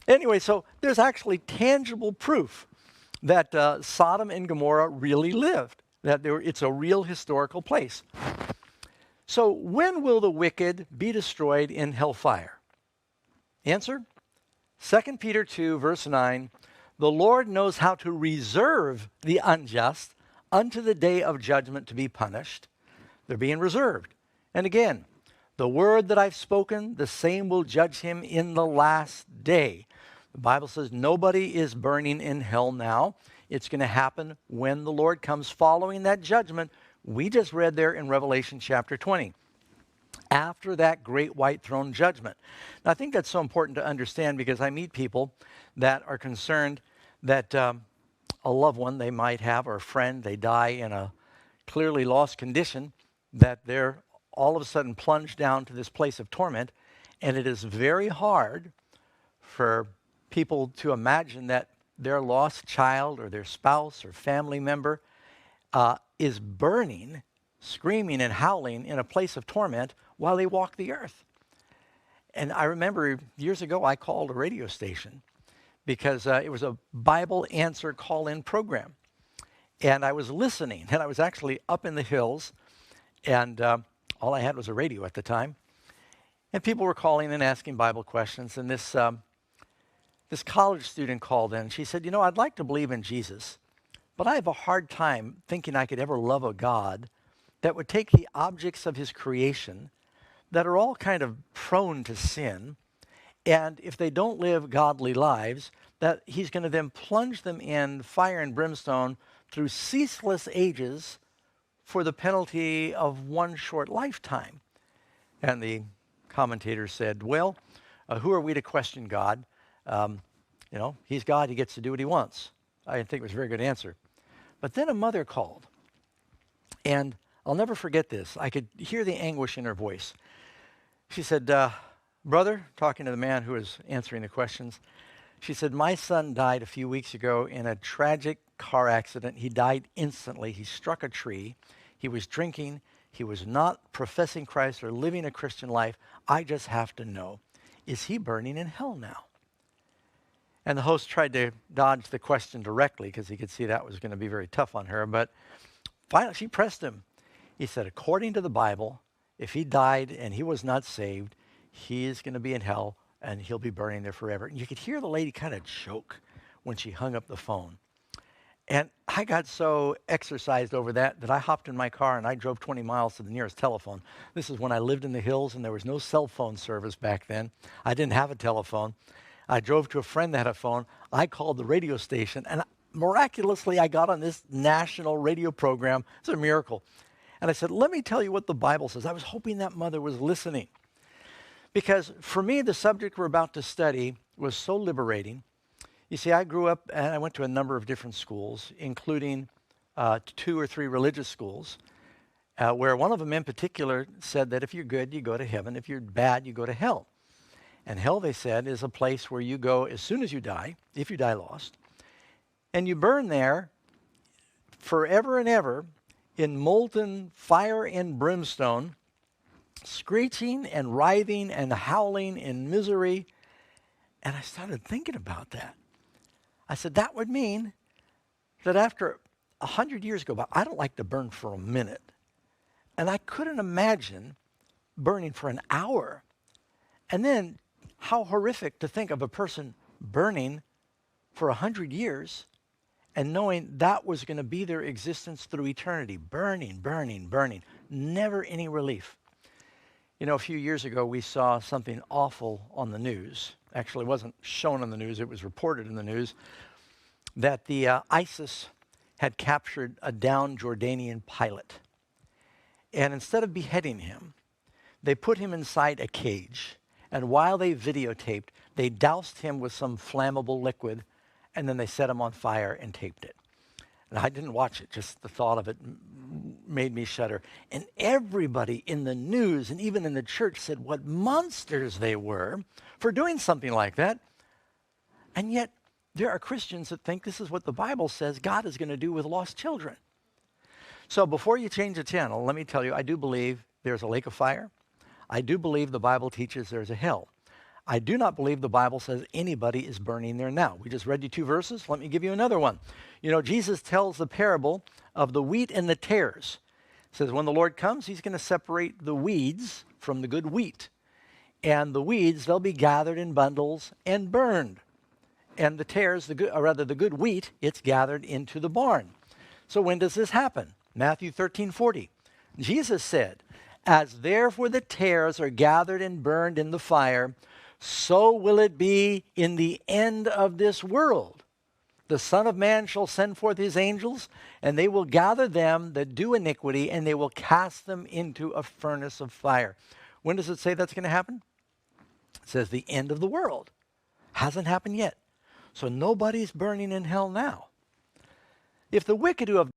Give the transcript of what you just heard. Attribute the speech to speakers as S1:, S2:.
S1: Anyway, so there's actually tangible proof that Sodom and Gomorrah really lived, that it's a real historical place. So when will the wicked be destroyed in hellfire? Answer, 2 Peter 2, verse 9, the Lord knows how to reserve the unjust unto the day of judgment to be punished. They're being reserved. And again, the word that I've spoken, the same will judge him in the last day. The Bible says nobody is burning in hell now. It's going to happen when the Lord comes following that judgment we just read there in Revelation chapter 20. After that great white throne judgment. Now, I think that's so important to understand because I meet people that are concerned that a loved one they might have or a friend, they die in a clearly lost condition, that they're all of a sudden plunged down to this place of torment. And it is very hard for people to imagine that their lost child or their spouse or family member is burning, screaming and howling in a place of torment while they walk the earth. And I remember years ago I called a radio station because it was a Bible answer call-in program. And I was listening, and I was actually up in the hills, and all I had was a radio at the time. And people were calling and asking Bible questions, and this college student called in. She said, I'd like to believe in Jesus, but I have a hard time thinking I could ever love a God that would take the objects of his creation that are all kind of prone to sin, and if they don't live godly lives, that he's going to then plunge them in fire and brimstone through ceaseless ages for the penalty of one short lifetime. And the commentator said, well, who are we to question God? He's God, he gets to do what he wants. I think it was a very good answer. But then a mother called, and I'll never forget this. I could hear the anguish in her voice. She said, brother, talking to the man who was answering the questions, she said, my son died a few weeks ago in a tragic car accident. He died instantly. He struck a tree. He was drinking. He was not professing Christ or living a Christian life. I just have to know, is he burning in hell now? And the host tried to dodge the question directly because he could see that was going to be very tough on her. But finally, she pressed him. He said, according to the Bible, if he died and he was not saved, he is going to be in hell and he'll be burning there forever. And you could hear the lady kind of choke when she hung up the phone. And I got so exercised over that I hopped in my car and I drove 20 miles to the nearest telephone. This is when I lived in the hills and there was no cell phone service back then. I didn't have a telephone. I drove to a friend that had a phone. I called the radio station, and miraculously, I got on this national radio program. It's a miracle. And I said, let me tell you what the Bible says. I was hoping that mother was listening. Because for me, the subject we're about to study was so liberating. You see, I grew up, and I went to a number of different schools, including 2 or 3 religious schools, where one of them in particular said that if you're good, you go to heaven. If you're bad, you go to hell. And hell, they said, is a place where you go as soon as you die, if you die lost, and you burn there forever and ever in molten fire and brimstone, screeching and writhing and howling in misery. And I started thinking about that. I said, that would mean that after 100 years go by, I don't like to burn for a minute. And I couldn't imagine burning for an hour. And then how horrific to think of a person burning for 100 years and knowing that was going to be their existence through eternity. Burning, burning, burning. Never any relief. A few years ago, we saw something awful on the news. Actually, it wasn't shown on the news. It was reported in the news that the ISIS had captured a downed Jordanian pilot. And instead of beheading him, they put him inside a cage. And while they videotaped, they doused him with some flammable liquid, and then they set him on fire and taped it. And I didn't watch it, just the thought of it made me shudder. And everybody in the news and even in the church said what monsters they were for doing something like that. And yet, there are Christians that think this is what the Bible says God is going to do with lost children. So before you change the channel, let me tell you, I do believe there's a lake of fire. I do believe the Bible teaches there's a hell. I do not believe the Bible says anybody is burning there now. We just read you 2 verses. Let me give you another one. You know, Jesus tells the parable of the wheat and the tares. It says when the Lord comes, he's going to separate the weeds from the good wheat. And the weeds, they'll be gathered in bundles and burned. And the tares, the good wheat, it's gathered into the barn. So when does this happen? Matthew 13:40. Jesus said, as therefore the tares are gathered and burned in the fire, so will it be in the end of this world. The Son of Man shall send forth his angels, and they will gather them that do iniquity, and they will cast them into a furnace of fire. When does it say that's going to happen? It says the end of the world. Hasn't happened yet. So nobody's burning in hell now. If the wicked who have